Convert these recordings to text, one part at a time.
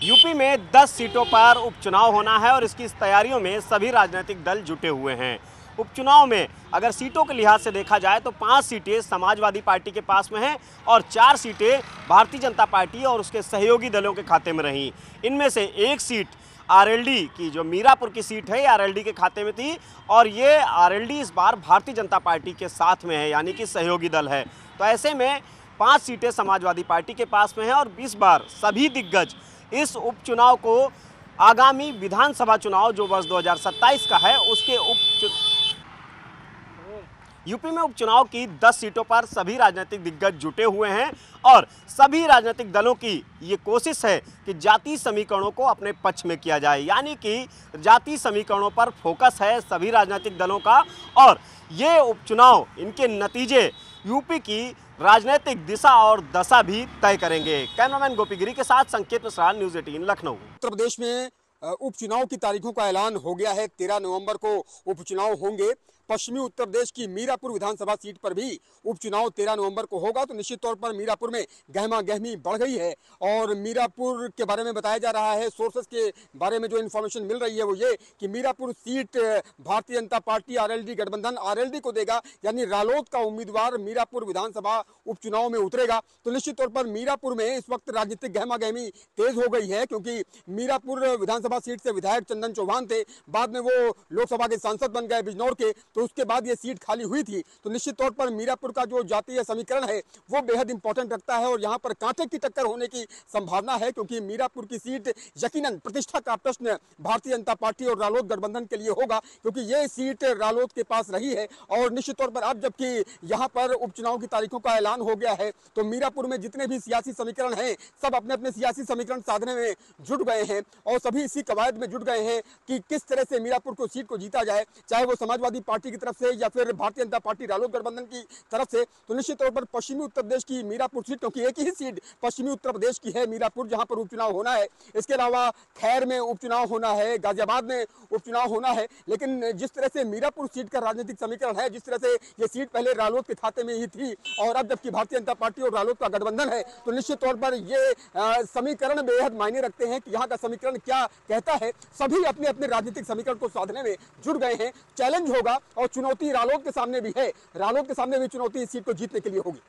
UP में 10 सीटों पर उपचुनाव होना है और इसकी तैयारियों में सभी राजनीतिक दल जुटे हुए हैं। उपचुनाव में अगर सीटों के लिहाज से देखा जाए तो 5 सीटें समाजवादी पार्टी के पास में हैं और 4 सीटें भारतीय जनता पार्टी और उसके सहयोगी दलों के खाते में रहीं। इनमें से एक सीट आरएलडी की, जो मीरापुर की सीट है, आरएलडी के खाते में थी और ये आरएलडी इस बार भारतीय जनता पार्टी के साथ में है, यानी कि सहयोगी दल है। तो ऐसे में 5 सीटें समाजवादी पार्टी के पास में हैं और इस बार सभी दिग्गज इस उपचुनाव को आगामी विधानसभा चुनाव जो वर्ष 2027 का है उसके यूपी में उपचुनाव की 10 सीटों पर सभी राजनीतिक दिग्गज जुटे हुए हैं और सभी राजनीतिक दलों की ये कोशिश है कि जातीय समीकरणों को अपने पक्ष में किया जाए, यानी कि जातीय समीकरणों पर फोकस है सभी राजनीतिक दलों का और ये उपचुनाव, इनके नतीजे यूपी की राजनीतिक दिशा और दशा भी तय करेंगे। कैमरामैन गोपीगिरी के साथ संकेत मिश्रा, न्यूज़ 18 लखनऊ। उत्तर प्रदेश में उपचुनाव की तारीखों का ऐलान हो गया है। 13 नवंबर को उपचुनाव होंगे। पश्चिमी उत्तर प्रदेश की मीरापुर विधानसभा सीट पर भी उपचुनाव 13 नवंबर को होगा। तो निश्चित तौर पर मीरापुर में गहमा गहमी बढ़ गई है और मीरापुर के बारे में बताया जा रहा है, सोर्सेस के बारे में जो इन्फॉर्मेशन मिल रही है वो ये कि Mirapur seat Bharatiya Janata party RLD गठबंधन आरएलडी को देगा, यानी रालोद का उम्मीदवार मीरापुर विधानसभा उपचुनाव में उतरेगा। तो निश्चित तौर पर मीरापुर में इस वक्त राजनीतिक गहमा गहमी तेज हो गई है, क्योंकि मीरापुर विधानसभा सीट से विधायक चंदन चौहान थे, बाद में वो लोकसभा के सांसद बन गए बिजनौर के, तो उसके बाद ये सीट खाली हुई थी। तो निश्चित तौर पर मीरापुर का जो जातीय समीकरण है वो बेहद इंपॉर्टेंट रखता है और यहाँ पर कांटे की टक्कर होने की संभावना है, क्योंकि मीरापुर की सीट यकीनन प्रतिष्ठा का प्रश्न भारतीय जनता पार्टी और रालोद गठबंधन के लिए होगा, क्योंकि ये सीट रालोद के पास रही है। और निश्चित तौर पर अब जबकि यहाँ पर उपचुनाव की तारीखों का ऐलान हो गया है तो मीरापुर में जितने भी सियासी समीकरण हैं सब अपने अपने सियासी समीकरण साधने में जुट गए हैं और सभी इसी कवायद में जुट गए हैं कि किस तरह से मीरापुर को सीट को जीता जाए, चाहे वो समाजवादी पार्टी की तरफ से या फिर भारतीय जनता पार्टी रालोद गठबंधन की तरफ से। तो निश्चित तौर पर पश्चिमी उत्तर प्रदेश की मीरापुर सीट, क्योंकि एक ही सीट पश्चिमी उत्तर प्रदेश की है मीरापुर, जहां पर उपचुनाव होना है। इसके अलावा खैर में उपचुनाव होना है, गाजियाबाद में उपचुनाव होना है। लेकिन जिस तरह से मीरापुर सीट का राजनीतिक समीकरण है, जिस तरह से ये सीट पहले रालोद के खाते में ही थी और अब जबकि भारतीय जनता पार्टी और रालोद का गठबंधन है, तो निश्चित तौर पर ये समीकरण बेहद मायने रखते हैं कि यहाँ का समीकरण क्या कहता है। सभी अपने अपने राजनीतिक समीकरण को साधने में जुट गए हैं। चैलेंज होगा और चुनौती रालोद के सामने भी है, रालोद के सामने भी चुनौती इस सीट को जीतने के लिए होगी।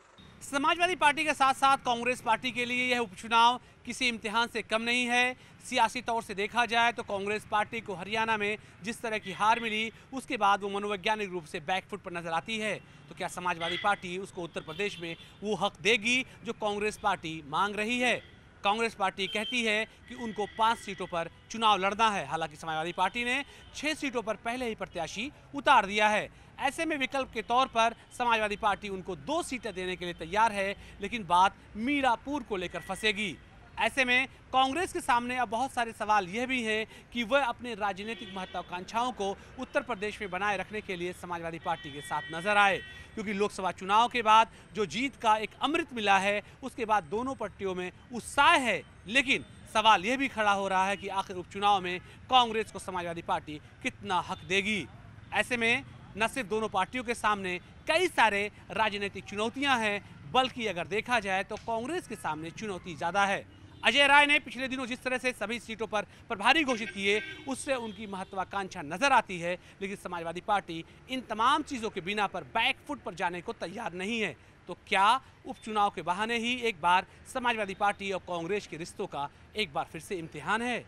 समाजवादी पार्टी के साथ साथ कांग्रेस पार्टी के लिए यह उपचुनाव किसी इम्तिहान से कम नहीं है। सियासी तौर से देखा जाए तो कांग्रेस पार्टी को हरियाणा में जिस तरह की हार मिली उसके बाद वो मनोवैज्ञानिक रूप से बैकफुट पर नजर आती है। तो क्या समाजवादी पार्टी उसको उत्तर प्रदेश में वो हक देगी जो कांग्रेस पार्टी मांग रही है? कांग्रेस पार्टी कहती है कि उनको 5 सीटों पर चुनाव लड़ना है। हालांकि समाजवादी पार्टी ने 6 सीटों पर पहले ही प्रत्याशी उतार दिया है। ऐसे में विकल्प के तौर पर समाजवादी पार्टी उनको 2 सीटें देने के लिए तैयार है, लेकिन बात मीरापुर को लेकर फंसेगी। ऐसे में कांग्रेस के सामने अब बहुत सारे सवाल यह भी हैं कि वह अपने राजनीतिक महत्वाकांक्षाओं को उत्तर प्रदेश में बनाए रखने के लिए समाजवादी पार्टी के साथ नजर आए, क्योंकि लोकसभा चुनाव के बाद जो जीत का एक अमृत मिला है उसके बाद दोनों पार्टियों में उत्साह है। लेकिन सवाल यह भी खड़ा हो रहा है कि आखिर उपचुनाव में कांग्रेस को समाजवादी पार्टी कितना हक देगी। ऐसे में न सिर्फ दोनों पार्टियों के सामने कई सारे राजनीतिक चुनौतियां हैं, बल्कि अगर देखा जाए तो कांग्रेस के सामने चुनौती ज़्यादा है। अजय राय ने पिछले दिनों जिस तरह से सभी सीटों पर प्रभारी घोषित किए उससे उनकी महत्वाकांक्षा नजर आती है, लेकिन समाजवादी पार्टी इन तमाम चीज़ों के बिना पर बैकफुट पर जाने को तैयार नहीं है। तो क्या उपचुनाव के बहाने ही एक बार समाजवादी पार्टी और कांग्रेस के रिश्तों का एक बार फिर से इम्तिहान है?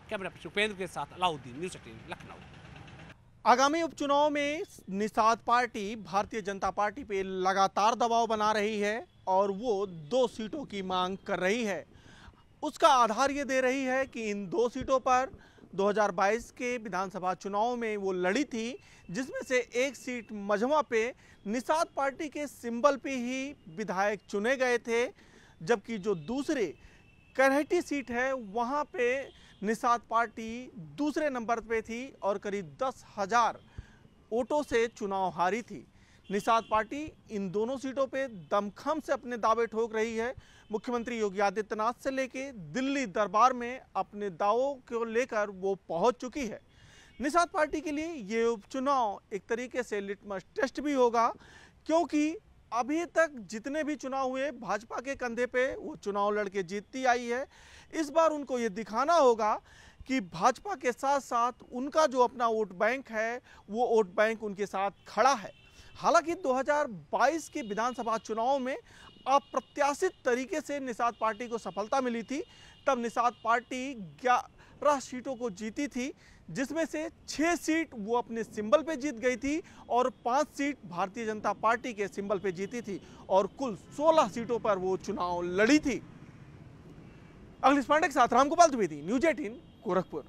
कैमरा पर्सन उपेंद्र के साथ अलाउद्दीन, न्यूज़ 18 लखनऊ। आगामी उपचुनाव में निषाद पार्टी भारतीय जनता पार्टी पे लगातार दबाव बना रही है और वो 2 सीटों की मांग कर रही है। उसका आधार ये दे रही है कि इन 2 सीटों पर 2022 के विधानसभा चुनाव में वो लड़ी थी, जिसमें से एक सीट मझवा पे निषाद पार्टी के सिंबल पे ही विधायक चुने गए थे, जबकि जो दूसरे करहटी सीट है वहाँ पे निषाद पार्टी दूसरे नंबर पे थी और करीब 10,000 वोटों से चुनाव हारी थी। निषाद पार्टी इन दोनों सीटों पे दमखम से अपने दावे ठोक रही है। मुख्यमंत्री योगी आदित्यनाथ से लेके दिल्ली दरबार में अपने दावों को लेकर वो पहुंच चुकी है। निषाद पार्टी के लिए ये उपचुनाव एक तरीके से लिटमस टेस्ट भी होगा, क्योंकि अभी तक जितने भी चुनाव हुए भाजपा के कंधे पे वो चुनाव लड़के जीतती आई है। इस बार उनको ये दिखाना होगा कि भाजपा के साथ साथ उनका जो अपना वोट बैंक है वो वोट बैंक उनके साथ खड़ा है। हालांकि 2022 के विधानसभा चुनाव में अप्रत्याशित तरीके से निषाद पार्टी को सफलता मिली थी। तब निषाद पार्टी 11 सीटों को जीती थी, जिसमें से 6 सीट वो अपने सिंबल पे जीत गई थी और 5 सीट भारतीय जनता पार्टी के सिंबल पे जीती थी और कुल 16 सीटों पर वो चुनाव लड़ी थी। अखिलेश पांडे के साथ रामगोपाल द्विवेदी, न्यूज़ 18 गोरखपुर।